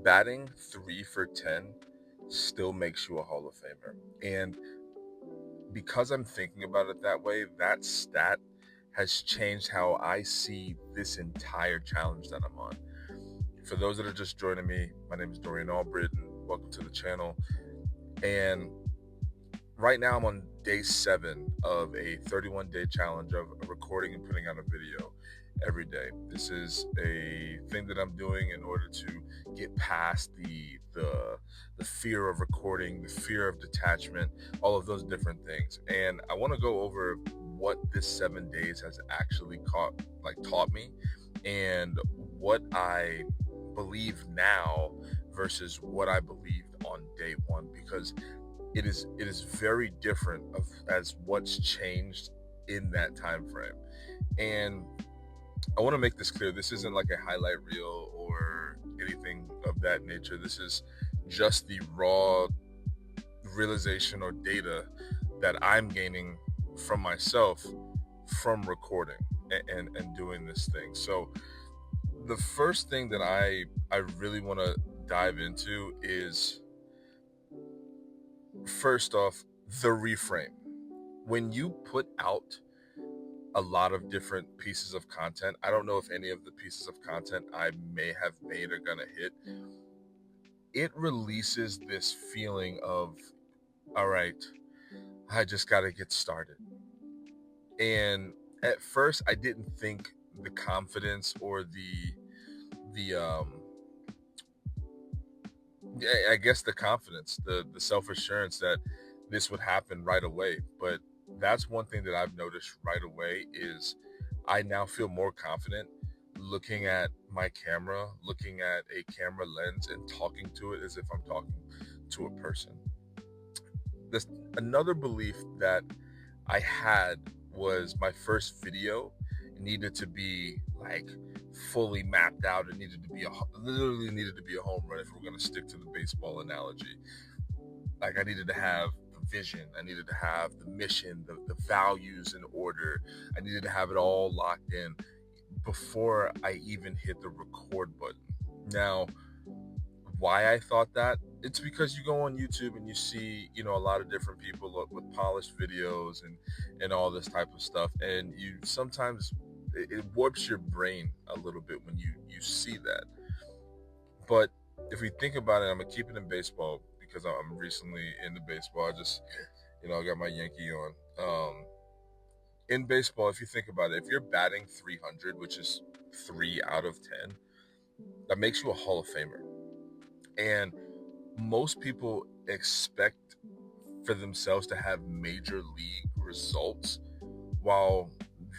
batting 3 for 10 still makes you a Hall of Famer. And because I'm thinking about it that way, that stat has changed how I see this entire challenge that I'm on. For those that are just joining me, my name is Dorian Albrecht, and welcome to the channel. And right now I'm on day 7 of a 31-day challenge of recording and putting out a video every day. This is a thing that I'm doing in order to get past the fear of recording, the fear of detachment, all of those different things. And I want to go over what this 7 days has actually taught me, and what I believe now versus what I believed on day 1, because it is very different as what's changed in that time frame. And I want to make this clear. This isn't like a highlight reel or anything of that nature. This is just the raw realization or data that I'm gaining from myself from recording and doing this thing. So the first thing that I really want to dive into is, first off, the reframe. When you put out a lot of different pieces of content, I don't know if any of the pieces of content I may have made are gonna hit. It releases this feeling of, all right, I just gotta get started. And at first I didn't think the confidence or I guess the confidence, the self-assurance that this would happen right away. But that's one thing that I've noticed right away is I now feel more confident looking at my camera, looking at a camera lens and talking to it as if I'm talking to a person. This another belief that I had was my first video needed to be like fully mapped out. It literally needed to be a home run if we're going to stick to the baseball analogy. Like, I needed to have the vision, I needed to have the mission, the values in order. I needed to have it all locked in before I even hit the record button. Now, why I thought that? It's because you go on YouTube and you see, a lot of different people with polished videos and all this type of stuff, and you sometimes it warps your brain a little bit when you see that. But if we think about it, I'm gonna keep it in baseball because I'm recently into baseball. I just, I got my Yankee on. In baseball, if you think about it, if you're batting 300, which is 3 out of 10, that makes you a Hall of Famer. And most people expect for themselves to have major league results while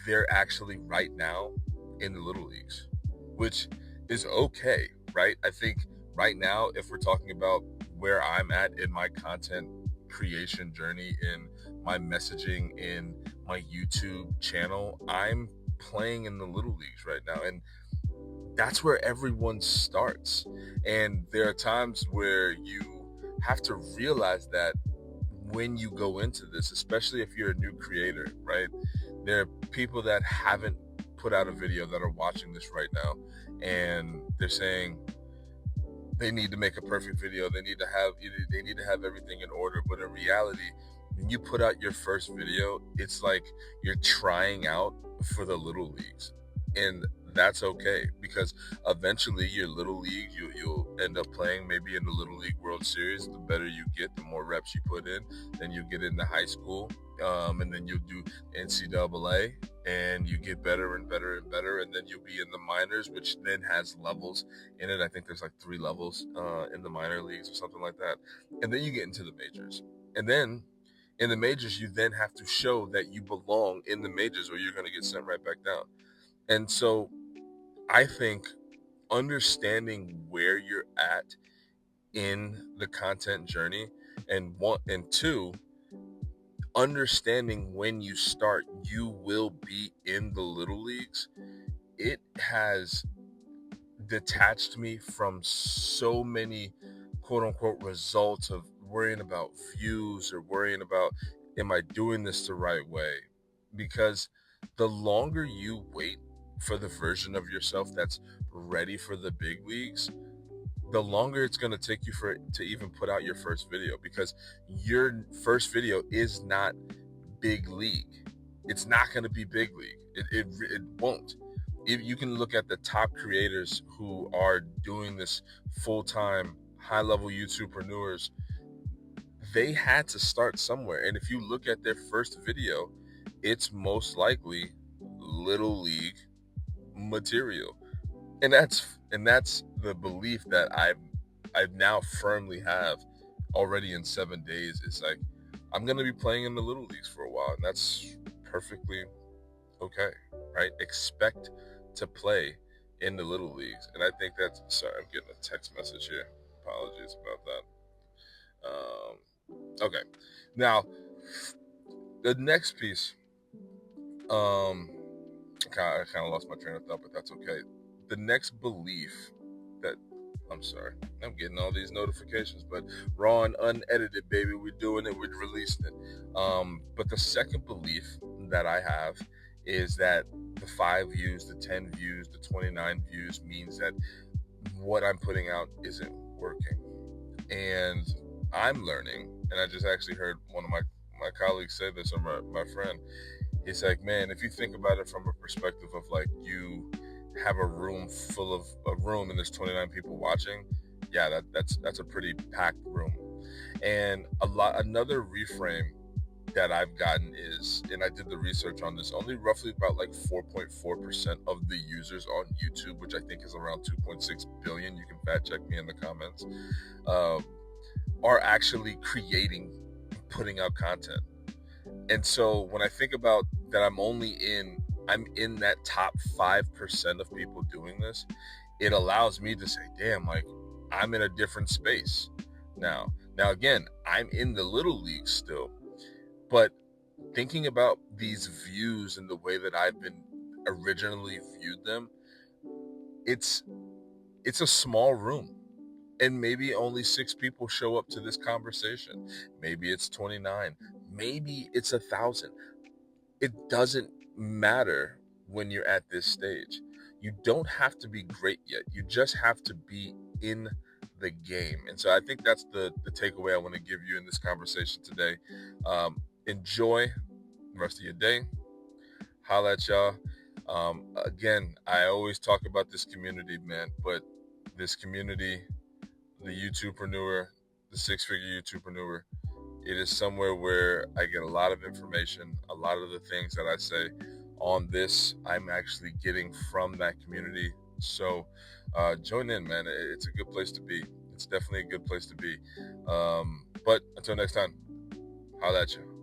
they're actually right now in the little leagues, which is okay, right? I think right now, if we're talking about where I'm at in my content creation journey, in my messaging, in my YouTube channel, I'm playing in the little leagues right now. And that's where everyone starts. And there are times where you have to realize that when you go into this, especially if you're a new creator, right? There are people that haven't put out a video that are watching this right now, and they're saying they need to make a perfect video. They need to have everything in order. But in reality, when you put out your first video, it's like you're trying out for the little leagues. And that's okay, because eventually your little league, you'll end up playing maybe in the Little League World Series. The better you get, the more reps you put in, then you get into high school, and then you'll do NCAA, and you get better and better and better, and then you'll be in the minors, which then has levels in it. I think there's like 3 levels in the minor leagues or something like that, and then you get into the majors, and then in the majors you then have to show that you belong in the majors, or you're going to get sent right back down. And so I think understanding where you're at in the content journey, and 2, understanding when you start, you will be in the little leagues. It has detached me from so many quote unquote results of worrying about views or worrying about, am I doing this the right way? Because the longer you wait for the version of yourself that's ready for the big leagues, the longer it's going to take you to even put out your first video, because your first video is not big league. It's not going to be big league. It won't. If you can look at the top creators who are doing this full-time, high-level YouTubepreneurs, they had to start somewhere. And if you look at their first video, it's most likely little league material. And that's the belief that I've now firmly have already in 7 days. It's like, I'm going to be playing in the little leagues for a while, and that's perfectly okay, right? Expect to play in the little leagues. And I think that's, sorry, I'm getting a text message here. Apologies about that. Okay. Now, the next piece, I kind of lost my train of thought, but that's okay. The next belief that, I'm sorry, I'm getting all these notifications, but raw and unedited, baby, we're doing it, we're releasing it. But the second belief that I have is that the 5 views, the 10 views, the 29 views means that what I'm putting out isn't working. And I'm learning, and I just actually heard one of my colleagues say this, or my friend. He's like, man, if you think about it from a perspective of like, you have a room and there's 29 people watching, yeah, that's a pretty packed room. And another reframe that I've gotten is, and I did the research on this, only roughly about like 4.4% of the users on YouTube, which I think is around 2.6 billion, you can fact check me in the comments, are actually putting out content. And so when I think about that, I'm in that top 5% of people doing this, it allows me to say, damn, like, I'm in a different space now. Now, again, I'm in the little league still, but thinking about these views and the way that I've been originally viewed them, it's a small room. And maybe only 6 people show up to this conversation. Maybe it's 29. Maybe it's 1,000. It doesn't matter when you're at this stage. You don't have to be great yet. You just have to be in the game. And so I think that's the takeaway I want to give you in this conversation today. Enjoy the rest of your day. Holla at y'all. Again, I always talk about this community, man, but this community, the YouTubepreneur, the 6-figure YouTubepreneur, it is somewhere where I get a lot of information. A lot of the things that I say on this, I'm actually getting from that community. So join in, man. It's a good place to be. It's definitely a good place to be. But until next time, holla at you.